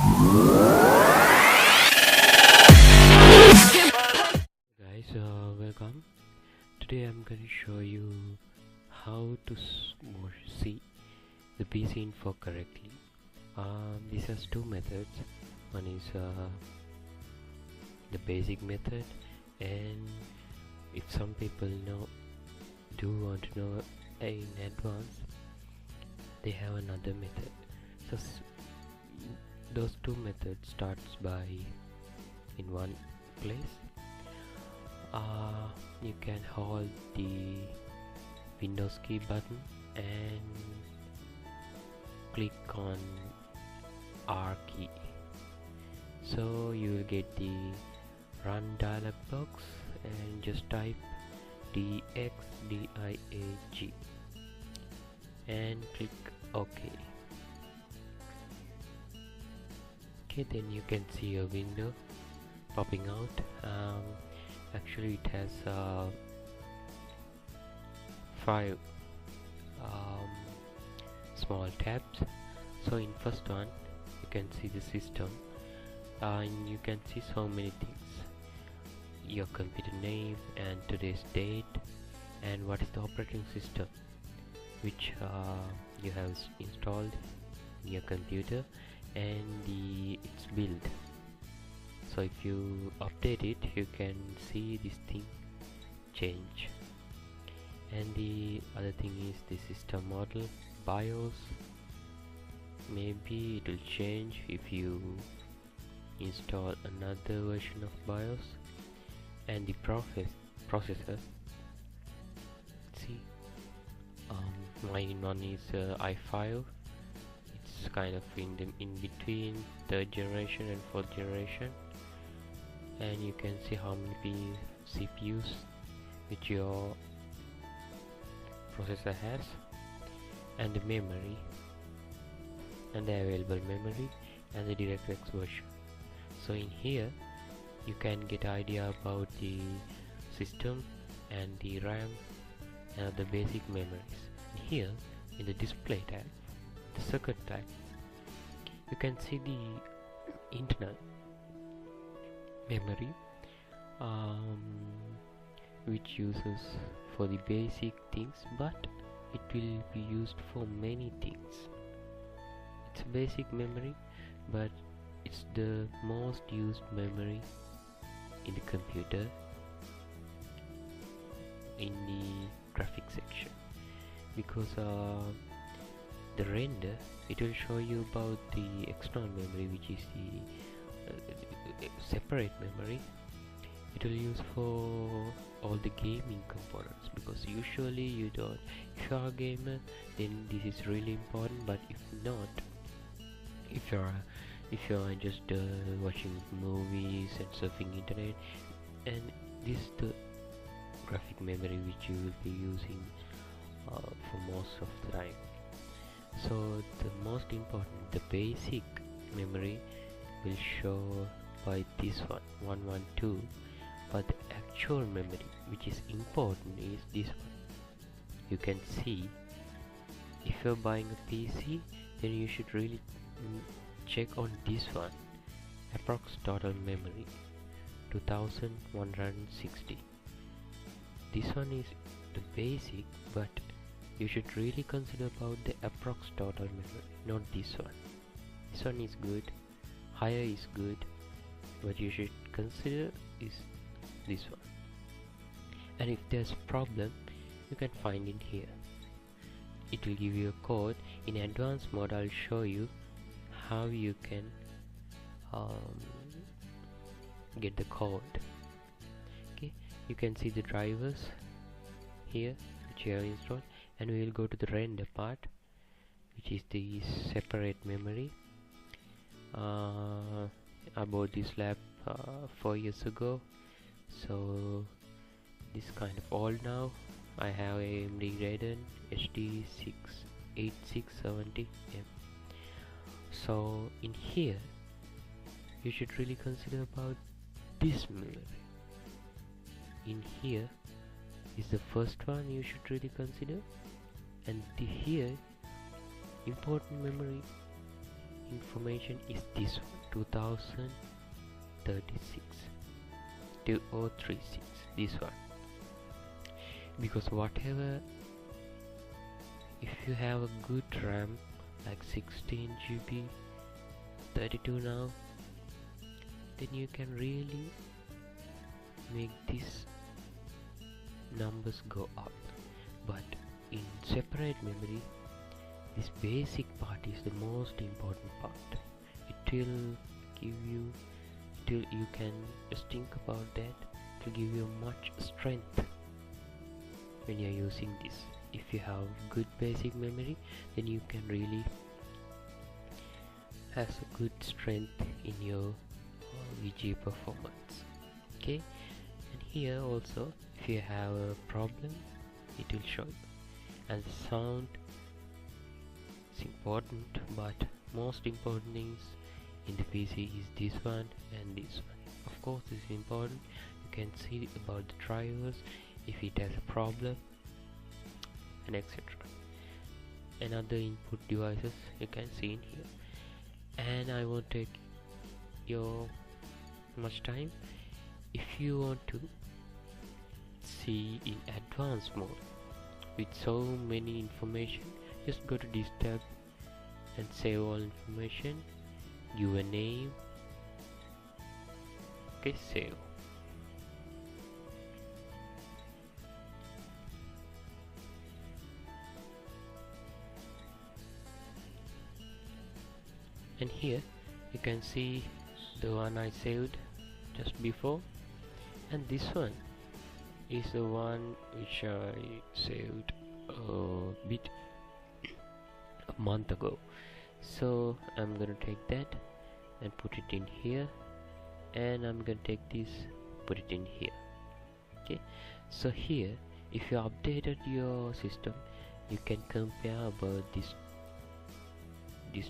Guys, welcome. Today I'm going to show you how to see the PC info correctly. This has two methods. One is the basic method, and if some people want to know in advance, they have another method. So those two methods starts by in one place. You can hold the Windows key button and click on R key, so you will get the run dialog box and just type DXDIAG and click OK. Okay, then you can see a window popping out. Actually it has 5 small tabs. So in first one you can see the system, and you can see so many things: your computer name and today's date, and what is the operating system which you have installed in your computer, and its build. So if you update it, you can see this thing change. And the other thing is the system model, BIOS. Maybe it will change if you install another version of BIOS. And the processor. See, mine one is i5. It's kind of in between 3rd generation and 4th generation. And you can see how many CPUs which your processor has, and the memory, and the available memory, and the DirectX version. So in here you can get idea about the system and the RAM and the basic memories. Here in the display tab, the circuit tab, you can see the internal memory, which uses for the basic things, but it will be used for many things. It's a basic memory, but it's the most used memory in the computer in the graphics section, because the render, it will show you about the external memory, which is the separate memory. It will use for all the gaming components, because usually you don't, if you are a gamer, then this is really important. But if not, if you are just watching movies and surfing internet, and this is the graphic memory which you will be using for most of the time. So the most important, the basic memory, will show by this one 112, but the actual memory which is important is this one. You can see, if you're buying a PC, then you should really check on this one, approx total memory 2160. This one is the basic, but you should really consider about the approx total memory, not this one. This one is good, higher is good, but you should consider is this one. And if there's a problem, you can find in here. It will give you a code. In advanced mode, I'll show you how you can get the code. Okay, you can see the drivers here which you have installed, and we will go to the render part, which is the separate memory. I bought this lab 4 years ago, so this kind of old now. I have AMD Radeon HD 8670M. So in here you should really consider about this memory. In here is the first one you should really consider, and here important memory information is this one, 2036, this one. Because whatever, if you have a good RAM like 16 GB, 32 now, then you can really make these numbers go up. But in separate memory, this basic part is the most important part. It will give you, till you can just think about that, it will give you much strength when you are using this. If you have good basic memory, then you can really has a good strength in your VGA performance. Okay, and here also, if you have a problem, it will show you. And the sound is important, but most important things in the PC is this one and this one. Of course, this is important. You can see about the drivers, if it has a problem, and etc. And other input devices you can see in here. And I won't take your much time. If you want to see in advanced mode with so many information, just go to this tab and save all information, give a name, okay, save. And here you can see the one I saved just before, and this one is the one which I saved a month ago. So I'm gonna take that and put it in here, and I'm gonna take this, put it in here. Okay, so here if you updated your system, you can compare about these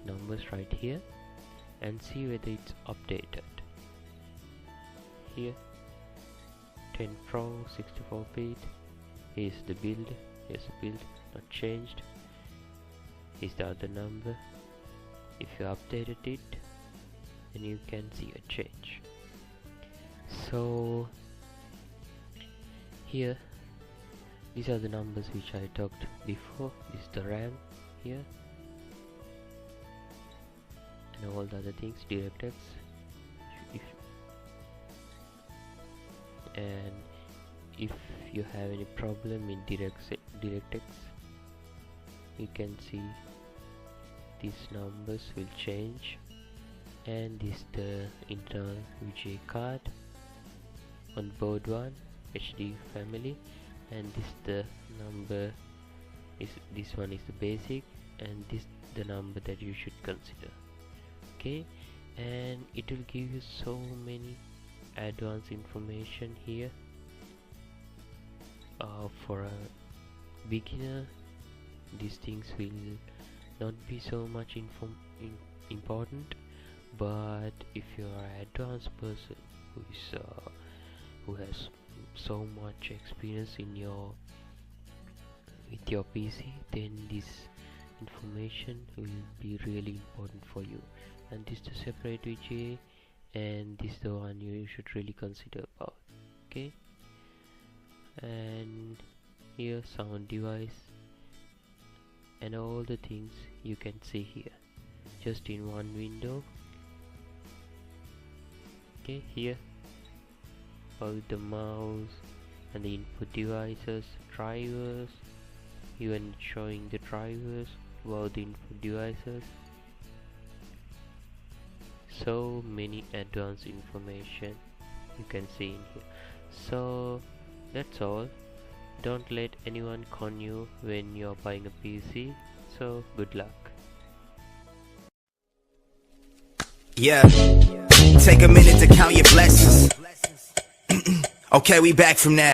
numbers right here and see whether it's updated. Here 10 Pro 64-bit, here's the build, not changed. Here's the other number. If you updated it, then you can see a change. So here, these are the numbers which I talked before. This is the RAM here, and all the other things, DirectX. And if you have any problem in DirectX, you can see these numbers will change. And this is the internal VGA card on board 1 HD family, and this the number is, this one is the basic, and this the number that you should consider. Okay, and it will give you so many advanced information here. For a beginner, these things will not be so much important, but if you are an advanced person who has so much experience in with your PC, then this information will be really important for you. And this is the separate VGA, and this is the one you should really consider about. Okay, and here sound device and all the things you can see here just in one window. Okay, here about the mouse and the input devices, drivers, even showing the drivers about the input devices. So many advanced information you can see in here. So that's all. Don't let anyone con you when you're buying a PC. So good luck. Yeah, take a minute to count your blessings. Okay, we back from that.